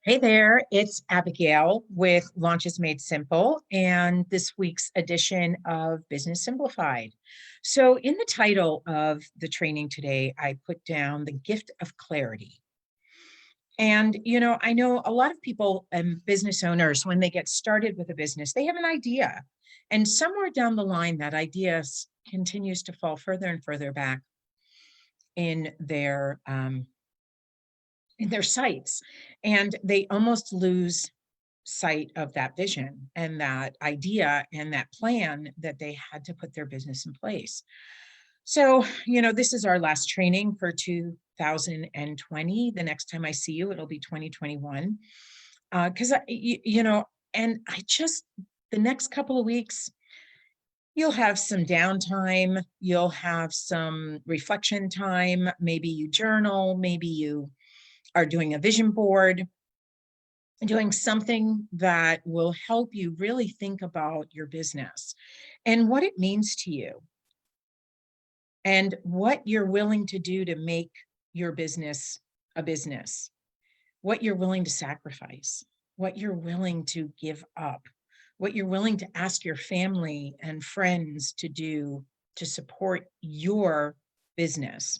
Hey there, it's Abigail with Launches Made Simple and this week's edition of Business Simplified. So, in the title of the training today, I put down the gift of clarity. And, I know a lot of people and business owners, when they get started with a business, they have an idea. And somewhere down the line, that idea continues to fall further and further back in their sights, and they almost lose sight of that vision and that idea and that plan that they had to put their business in place. So, this is our last training for 2020. The next time I see you, it'll be 2021. Because, and I just, the next couple of weeks, you'll have some downtime, you'll have some reflection time. Maybe you journal, maybe you are doing a vision board, doing something that will help you really think about your business and what it means to you and what you're willing to do to make your business a business, what you're willing to sacrifice, what you're willing to give up, what you're willing to ask your family and friends to do to support your business.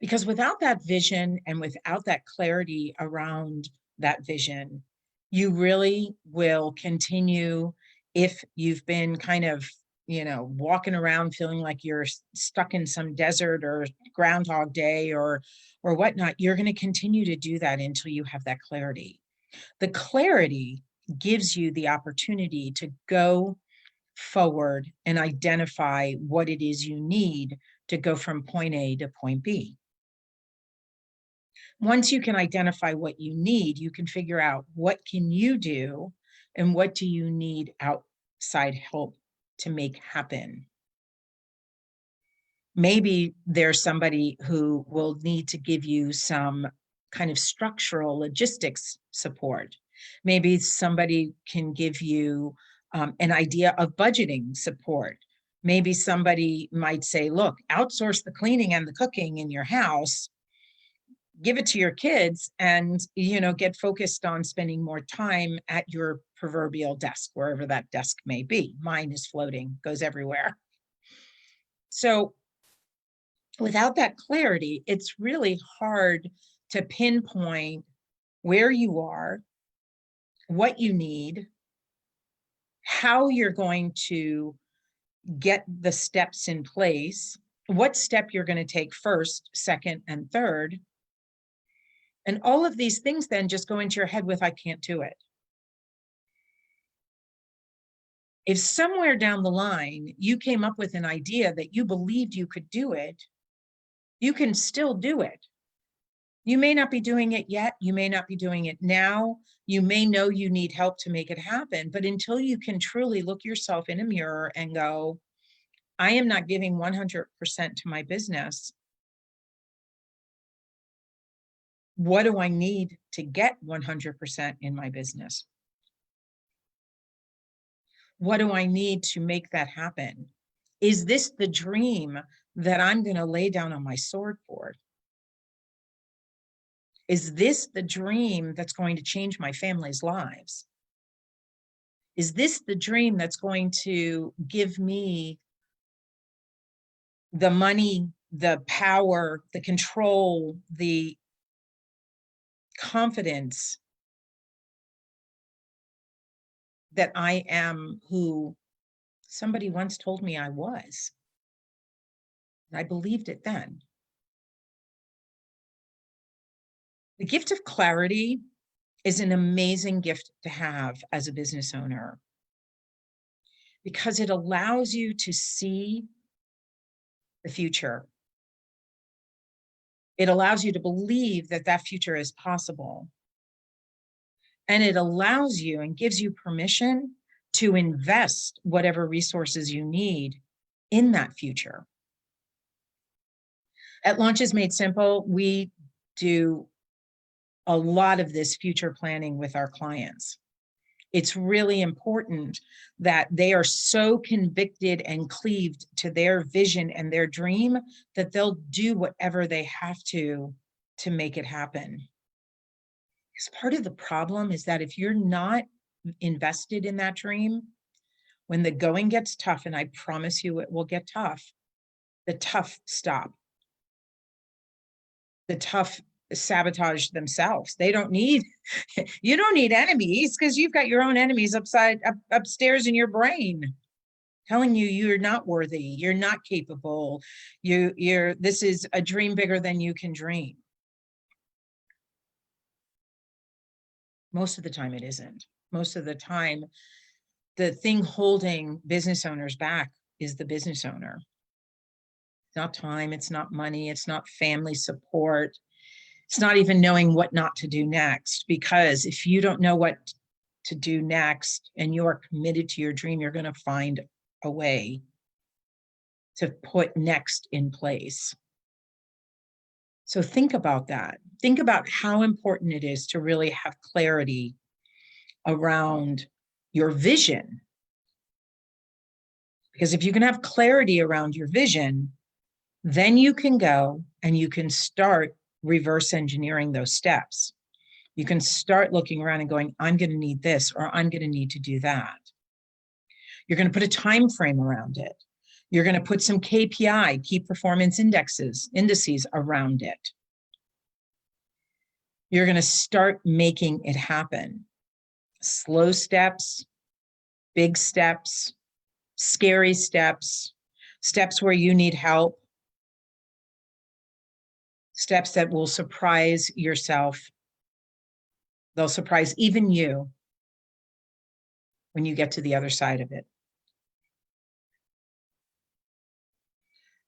Because without that vision and without that clarity around that vision, you really will continue, if you've been kind of, walking around feeling like you're stuck in some desert or Groundhog Day or whatnot, you're going to continue to do that until you have that clarity. The clarity gives you the opportunity to go forward and identify what it is you need to go from point A to point B. Once you can identify what you need, you can figure out what can you do and what do you need outside help to make happen. Maybe there's somebody who will need to give you some kind of structural logistics support. Maybe somebody can give you an idea of budgeting support. Maybe somebody might say, look, outsource the cleaning and the cooking in your house, give it to your kids, and get focused on spending more time at your proverbial desk, wherever that desk may be. Mine is floating, goes everywhere. So without that clarity, it's really hard to pinpoint where you are, what you need, how you're going to get the steps in place, what step you're going to take first, second, and third. And all of these things then just go into your head with, I can't do it. If somewhere down the line you came up with an idea that you believed you could do it, you can still do it. You may not be doing it yet. You may not be doing it now. You may know you need help to make it happen. But until you can truly look yourself in a mirror and go, I am not giving 100% to my business, what do I need to get 100% in my business? What do I need to make that happen? Is this the dream that I'm going to lay down on my sword for? Is this the dream that's going to change my family's lives? Is this the dream that's going to give me the money, the power, the control, the confidence that I am who somebody once told me I was? I believed it then. The gift of clarity is an amazing gift to have as a business owner because it allows you to see the future. It allows you to believe that that future is possible. And it allows you and gives you permission to invest whatever resources you need in that future. At Launches Made Simple, we do a lot of this future planning with our clients. It's really important that they are so convicted and cleaved to their vision and their dream that they'll do whatever they have to make it happen. Because part of the problem is that if you're not invested in that dream, when the going gets tough, and I promise you it will get tough, the tough stop. The tough sabotage themselves. They don't need, you don't need enemies because you've got your own enemies upstairs in your brain telling you you're not worthy, you're not capable, this is a dream bigger than you can dream. Most of the time it isn't. Most of the time, the thing holding business owners back is the business owner. It's not time, it's not money, it's not family support. It's not even knowing what not to do next, because if you don't know what to do next and you're committed to your dream, you're going to find a way to put next in place. So think about that. Think about how important it is to really have clarity around your vision. Because if you can have clarity around your vision, then you can go and you can start reverse engineering those steps. You can start looking around and going, I'm going to need this, or I'm going to need to do that. You're going to put a time frame around it. You're going to put some KPI, key performance indices around it. You're going to start making it happen. Slow steps, big steps, scary steps, steps where you need help, steps that will surprise yourself. They'll surprise even you when you get to the other side of it.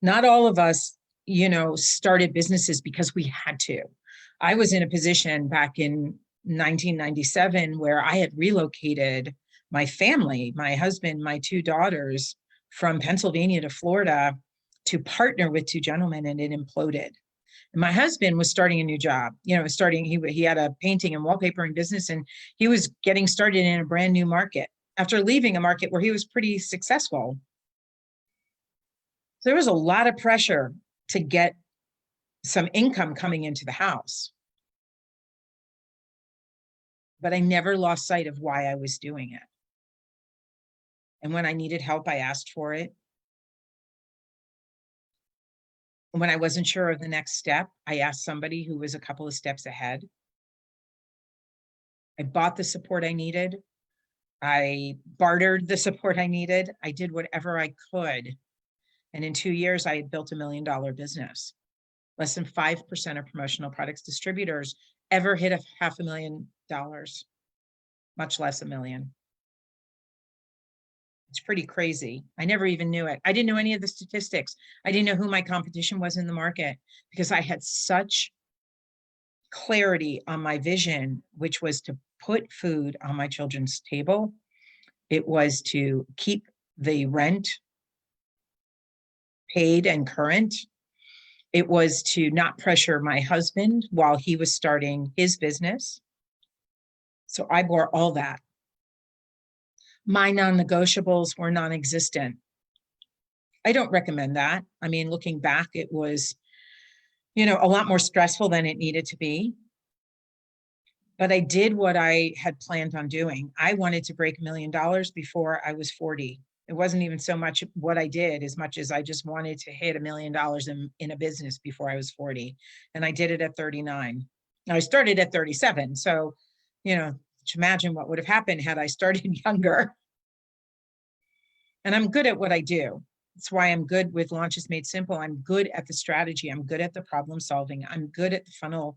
Not all of us, started businesses because we had to. I was in a position back in 1997 where I had relocated my family, my husband, my two daughters, from Pennsylvania to Florida to partner with two gentlemen, and it imploded. And my husband was starting a new job, he had a painting and wallpapering business, and he was getting started in a brand new market after leaving a market where he was pretty successful. So there was a lot of pressure to get some income coming into the house. But I never lost sight of why I was doing it. And when I needed help, I asked for it. And when I wasn't sure of the next step, I asked somebody who was a couple of steps ahead. I bought the support I needed. I bartered the support I needed. I did whatever I could. And in 2 years, I had built $1 million business. Less than 5% of promotional products distributors ever hit $500,000, much less $1 million. It's pretty crazy. I never even knew it. I didn't know any of the statistics. I didn't know who my competition was in the market because I had such clarity on my vision, which was to put food on my children's table. It was to keep the rent paid and current. It was to not pressure my husband while he was starting his business. So I bore all that. My non-negotiables were non-existent. I don't recommend that. I mean, looking back, it was, a lot more stressful than it needed to be. But I did what I had planned on doing. I wanted to break $1 million before I was 40. It wasn't even so much what I did as much as I just wanted to hit $1 million in a business before I was 40. And I did it at 39. Now I started at 37. So, imagine what would have happened had I started younger. And I'm good at what I do. That's why I'm good with Launches Made Simple. I'm good at the strategy. I'm good at the problem solving. I'm good at the funnel,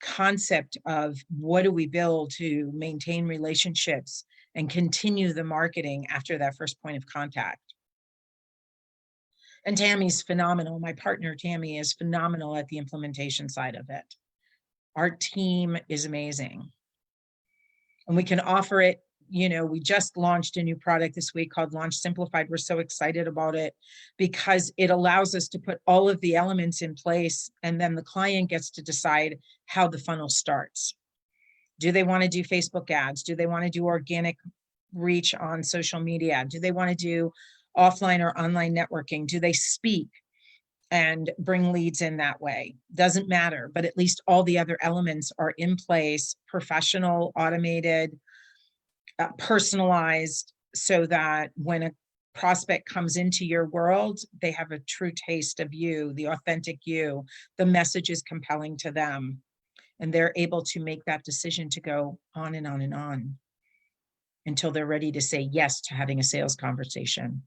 concept of what do we build to maintain relationships and continue the marketing after that first point of contact. And Tammy's phenomenal. My partner, Tammy, is phenomenal at the implementation side of it. Our team is amazing. And we can offer it. We just launched a new product this week called Launch Simplified. We're so excited about it because it allows us to put all of the elements in place, and then the client gets to decide how the funnel starts. Do they want to do Facebook ads? Do they want to do organic reach on social media? Do they want to do offline or online networking? Do they speak? and bring leads in that way. Doesn't matter, but at least all the other elements are in place, professional, automated, personalized, so that when a prospect comes into your world, they have a true taste of you, the authentic you, the message is compelling to them, and they're able to make that decision to go on and on and on until they're ready to say yes to having a sales conversation.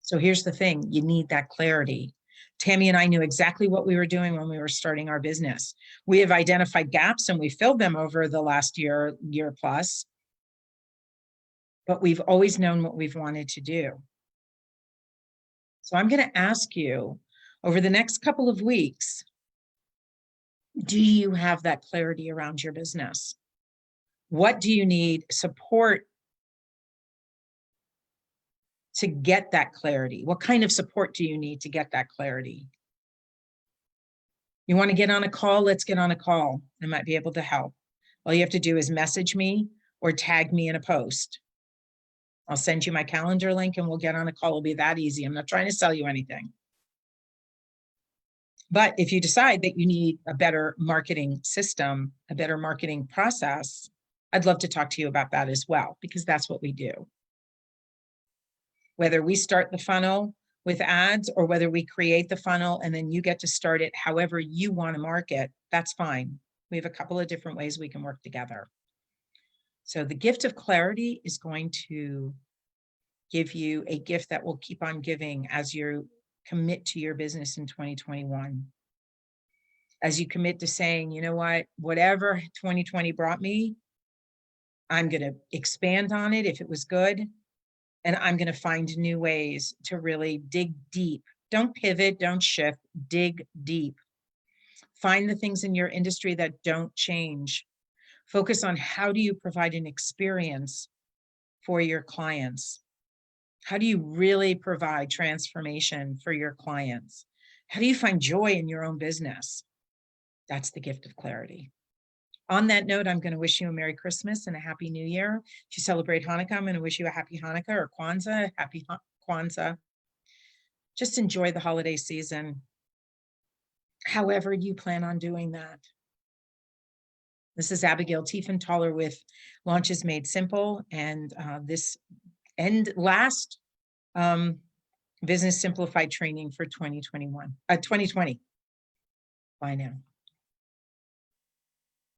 So here's the thing, you need that clarity. Tammy and I knew exactly what we were doing when we were starting our business. We have identified gaps and we filled them over the last year plus, but we've always known what we've wanted to do. So I'm going to ask you over the next couple of weeks, do you have that clarity around your business? What do you need support to get that clarity? What kind of support do you need to get that clarity? You want to get on a call? Let's get on a call. I might be able to help. All you have to do is message me or tag me in a post. I'll send you my calendar link and we'll get on a call. It'll be that easy. I'm not trying to sell you anything. But if you decide that you need a better marketing system, a better marketing process, I'd love to talk to you about that as well, because that's what we do. Whether we start the funnel with ads or whether we create the funnel and then you get to start it however you want to market, that's fine. We have a couple of different ways we can work together. So the gift of clarity is going to give you a gift that will keep on giving as you commit to your business in 2021. As you commit to saying, you know what, whatever 2020 brought me, I'm going to expand on it if it was good. And I'm going to find new ways to really dig deep. Don't pivot, don't shift, dig deep. Find the things in your industry that don't change. Focus on how do you provide an experience for your clients? How do you really provide transformation for your clients? How do you find joy in your own business? That's the gift of clarity. On that note, I'm going to wish you a Merry Christmas and a Happy New Year. If you celebrate Hanukkah, I'm going to wish you a Happy Hanukkah or Kwanzaa, Happy Kwanzaa. Just enjoy the holiday season, however you plan on doing that. This is Abigail Tiefenthaler with Launches Made Simple, and this last Business Simplified training for 2020. Bye now.